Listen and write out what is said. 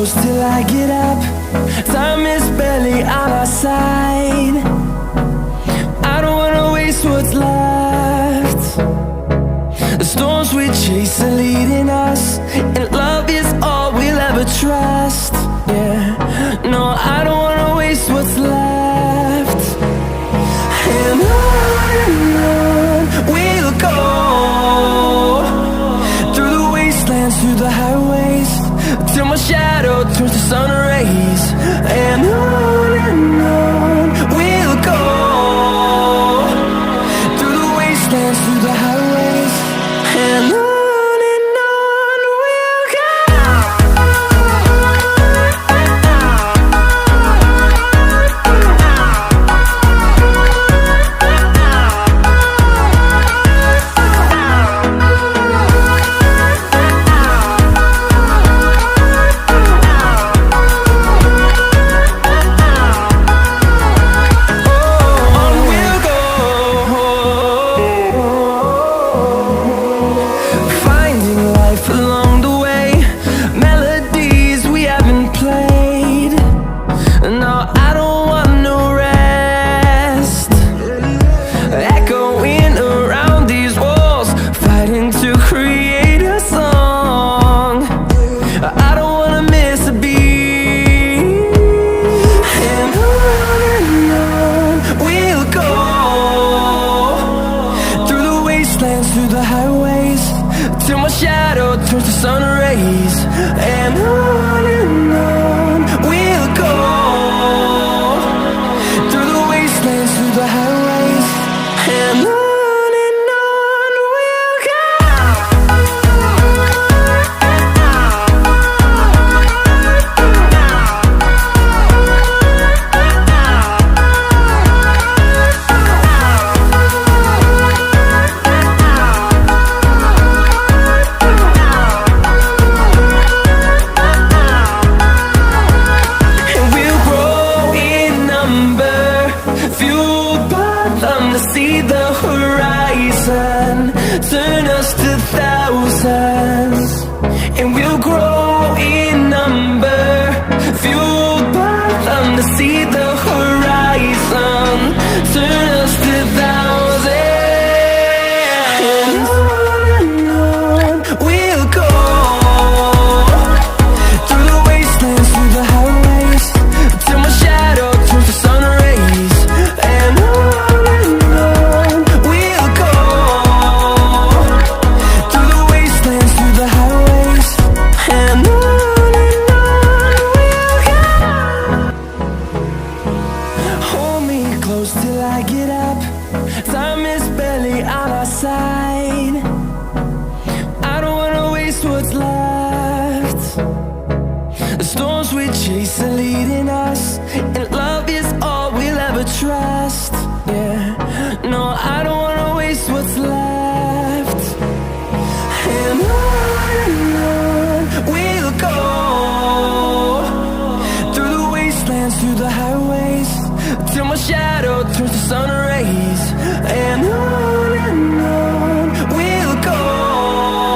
close till I get up. Time is barely on our side. I don't wanna waste what's left. The storms we chase are leading us, and love is all we'll ever trust. Yeah, no, I don't wanna waste what's left. And on we'll go, through the wastelands, through the highways, till my shadow turns to sun rays. And on we'll go, through the wastelands, through the highways, and on we'll go. Through the highways, till my shadow turns to sun rays. And on we'll go, through the wastelands, through the highways, and on we'll go. See the horizon, turn us to thousands, and we'll grow in number, fueled by them to see the horizon, turn us to thousands, and on we'll go, through the wastelands, through the highways, till my shadow turns to sun rays. And till I get up, time is barely on our side. I don't wanna waste what's left. The storms we chase are leading us, and